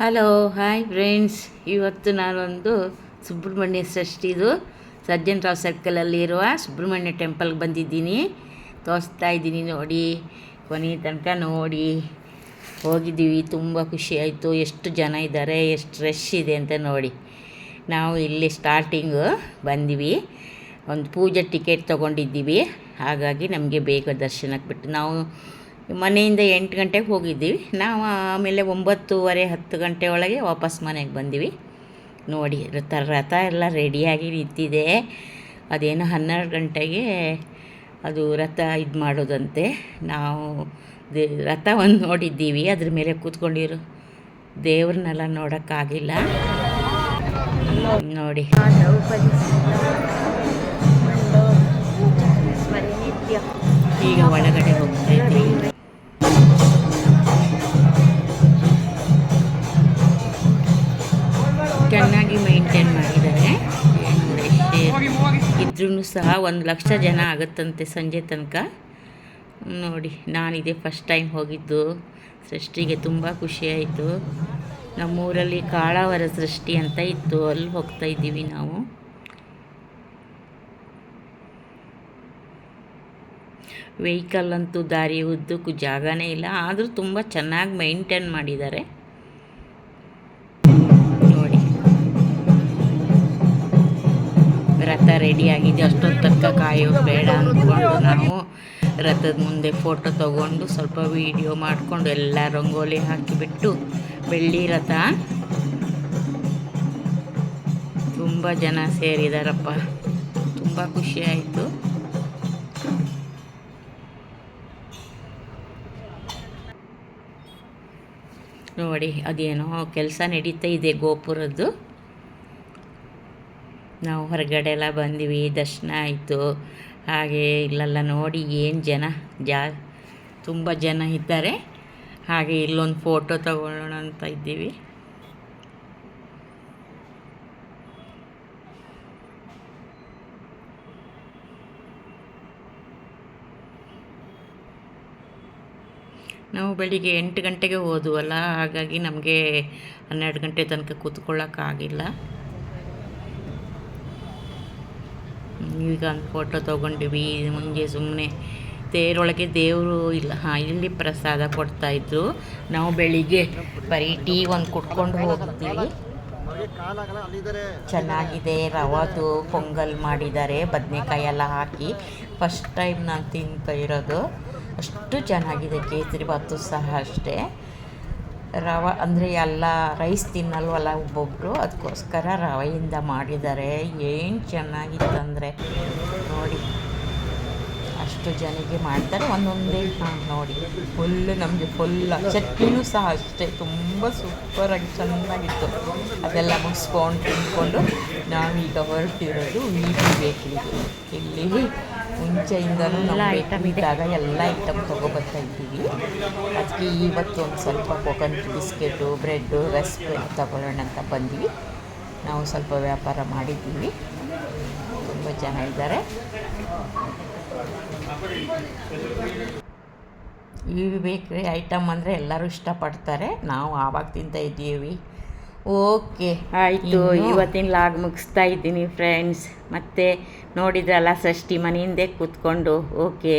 Hello hi friends. ಇವತ್ತು ನಾನೊಂದು ಸುಬ್ರಹ್ಮಣ್ಯ ಷಷ್ಠಿದು ಸರ್ಜನರಾವ್ ಸರ್ಕಲಲ್ಲಿರುವ ಸುಬ್ರಹ್ಮಣ್ಯ ಟೆಂಪಲ್ಗೆ ಬಂದಿದ್ದೀನಿ. ತೋರಿಸ್ತಾ ಇದ್ದೀನಿ ನೋಡಿ, ಕೊನೆ ತನಕ ನೋಡಿ. ಹೋಗಿದ್ದೀವಿ, ತುಂಬ ಖುಷಿ ಆಯಿತು. ಎಷ್ಟು ಜನ ಇದ್ದಾರೆ, ಎಷ್ಟು ರಶ್ ಇದೆ ಅಂತ ನೋಡಿ. ನಾವು ಇಲ್ಲಿ ಸ್ಟಾರ್ಟಿಂಗು ಬಂದ್ವಿ, ಒಂದು ಪೂಜೆ ಟಿಕೆಟ್ ತೊಗೊಂಡಿದ್ದೀವಿ. ಹಾಗಾಗಿ ನಮಗೆ ಬೇಗ ದರ್ಶನಕ್ಕೆ ಬಿಟ್ಟು ನಾವು ಮನೆಯಿಂದ 8 ಗಂಟೆಗೆ ಹೋಗಿದ್ದೀವಿ. ನಾವು ಆಮೇಲೆ 9:30 10 ಗಂಟೆ ಒಳಗೆ ವಾಪಸ್ ಮನೆಗೆ ಬಂದ್ವಿ. ನೋಡಿ ರಥ ಎಲ್ಲ ರೆಡಿಯಾಗಿ ನಿಂತಿದೆ. ಅದೇನೋ 12 ಗಂಟೆಗೆ ಅದು ರಥ ಇದು ಮಾಡೋದಂತೆ. ನಾವು ರಥವನ್ನು ನೋಡಿದ್ದೀವಿ, ಅದ್ರ ಮೇಲೆ ಕೂತ್ಕೊಂಡಿರೋ ದೇವ್ರನ್ನೆಲ್ಲ ನೋಡೋಕ್ಕಾಗಿಲ್ಲ. ನೋಡಿ ಈಗ ಒಳಗಡೆ ಹೋಗ್ತಾ ಇದ್ದೀವಿ. ಚೆನ್ನಾಗಿ ಮೇಂಟೈನ್ ಮಾಡಿದ್ದಾರೆ. ಇದ್ರೂ ಸಹ 1,00,000 ಜನ ಆಗುತ್ತಂತೆ ಸಂಜೆ ತನಕ. ನೋಡಿ, ನಾನಿದೆ ಫಸ್ಟ್ ಟೈಮ್ ಹೋಗಿದ್ದು ಸೃಷ್ಟಿಗೆ. ತುಂಬ ಖುಷಿಯಾಯಿತು. ನಮ್ಮೂರಲ್ಲಿ ಕಾಳಾವರ ಸೃಷ್ಟಿ ಅಂತ ಇತ್ತು, ಅಲ್ಲಿ ಹೋಗ್ತಾ ಇದ್ದೀವಿ ನಾವು. ವೆಹಿಕಲ್ ಅಂತೂ ದಾರಿ ಉದ್ದಕ್ಕೂ ಜಾಗನೇ ಇಲ್ಲ, ಆದರೂ ತುಂಬ ಚೆನ್ನಾಗಿ ಮೇಂಟೈನ್ ಮಾಡಿದ್ದಾರೆ. ನೋಡಿ ರಥ ರೆಡಿಯಾಗಿದೆ. ಅಷ್ಟೊತ್ತು ತನಕ ಕಾಯೋದು ಬೇಡ ಅಂದ್ಕೊಂಡು ನಾವು ರಥದ ಮುಂದೆ ಫೋಟೋ ತೊಗೊಂಡು ಸ್ವಲ್ಪ ವೀಡಿಯೋ ಮಾಡಿಕೊಂಡು ಎಲ್ಲ ರಂಗೋಲಿ ಹಾಕಿಬಿಟ್ಟು, ಬೆಳ್ಳಿ ರಥ ತುಂಬ ಜನ ಸೇರಿದಾರಪ್ಪ. ತುಂಬ ಖುಷಿಯಾಯಿತು. ನೋಡಿ, ಅದೇನೋ ಕೆಲಸ ನಡೀತಾ ಇದೆ ಗೋಪುರದ್ದು. ನಾವು ಹೊರಗಡೆ ಎಲ್ಲ ಬಂದ್ವಿ, ದರ್ಶನ ಆಯಿತು. ಹಾಗೆ ಇಲ್ಲೆಲ್ಲ ನೋಡಿ ಏನು ತುಂಬ ಜನ ಇದ್ದಾರೆ. ಹಾಗೆ ಇಲ್ಲೊಂದು ಫೋಟೋ ತಗೊಳ್ಳೋಣ ಅಂತ ಇದ್ದೀವಿ. ನಾವು ಬೆಳಿಗ್ಗೆ 8 ಗಂಟೆಗೆ ಹೋದ್ವಲ್ಲ, ಹಾಗಾಗಿ ನಮಗೆ 12 ಗಂಟೆ ತನಕ ಕೂತ್ಕೊಳ್ಳೋಕ್ಕಾಗಿಲ್ಲ. ಈಗ ಒಂದು ಫೋಟೋ ತೊಗೊಂಡಿವಿ. ಮುಂದೆ ಸುಮ್ಮನೆ ತೇರೊಳಗೆ ದೇವರು ಇಲ್ಲ. ಇಲ್ಲಿ ಪ್ರಸಾದ ಕೊಡ್ತಾಯಿದ್ರು. ನಾವು ಬೆಳಿಗ್ಗೆ ಬರೀ ಟೀ ಒಂದು ಕುಟ್ಕೊಂಡು ಹೋಗ್ತೀವಿ. ಚೆನ್ನಾಗಿದೆ. ರವಾದು ಪೊಂಗಲ್ ಮಾಡಿದ್ದಾರೆ, ಬದನೆಕಾಯಿ ಎಲ್ಲ ಹಾಕಿ. ಫಸ್ಟ್ ಟೈಮ್ ನಾನು ತಿಂತಾ ಇರೋದು. ಅಷ್ಟು ಚೆನ್ನಾಗಿದೆ. ಕೇಸರಿ ಭಾತು ಸಹ ಅಷ್ಟೇ. ರವೆ ಅಂದರೆ ಎಲ್ಲ ರೈಸ್ ತಿನ್ನಲ್ವಲ್ಲ ಒಬ್ಬೊಬ್ಬರು, ಅದಕ್ಕೋಸ್ಕರ ರವೆಯಿಂದ ಮಾಡಿದ್ದಾರೆ. ಏನು ಚೆನ್ನಾಗಿತ್ತಂದರೆ ನೋಡಿ, ಅಷ್ಟು ಜನಕ್ಕೆ ಮಾಡ್ತಾರೆ ಒಂದೊಂದೇ. ನೋಡಿ ನಮಗೆ ಚಟ್ನಿನೂ ಸಹ ಅಷ್ಟೇ ತುಂಬ ಸೂಪರಾಗಿ ಚೆನ್ನಾಗಿತ್ತು. ಅದೆಲ್ಲ ಮುಗಿಸ್ಕೊಂಡು ತಿಂದ್ಕೊಂಡು ನಾವೀಗ ಹೊರಟಿರೋದು ವೀಟಿ ಬೇಕ್ರಿಗೆ. ಇಲ್ಲಿ ಮುಂಚೆಯಿಂದನೂ ನಮ್ಮ ಐಟಮ್ ಇದ್ದಾಗ ಎಲ್ಲ ಐಟಮ್ ತೊಗೊಬರ್ತಾ ಇದ್ದೀವಿ. ಅದಕ್ಕೆ ಇವತ್ತು ಒಂದು ಸ್ವಲ್ಪ ಕೋಕೋನಟ್ ಬಿಸ್ಕೆಟು, ಬ್ರೆಡ್ಡು, ರಸ್ಕ್ ತಗೊಳ್ಳೋಣ ಅಂತ ಬಂದ್ವಿ. ನಾವು ಸ್ವಲ್ಪ ವ್ಯಾಪಾರ ಮಾಡಿದ್ದೀವಿ. ತುಂಬ ಜನ ಇದ್ದಾರೆ. ಈ ಬೇಕ್ರಿ ಐಟಮ್ ಅಂದರೆ ಎಲ್ಲರೂ ಇಷ್ಟಪಡ್ತಾರೆ. ನಾವು ಆವಾಗ ತಿಂತಾ ಇದ್ದೀವಿ. ಓಕೆ, ಆಯಿತು. ಇವತ್ತಿನ ಲಾಗ್ ಮುಗಿಸ್ತಾ ಇದ್ದೀನಿ ಫ್ರೆಂಡ್ಸ್. ಮತ್ತೆ ನೋಡಿದ್ರಲ್ಲ ಷಷ್ಠಿ ಮನೆಯಿಂದೇ ಕೂತ್ಕೊಂಡು. ಓಕೆ.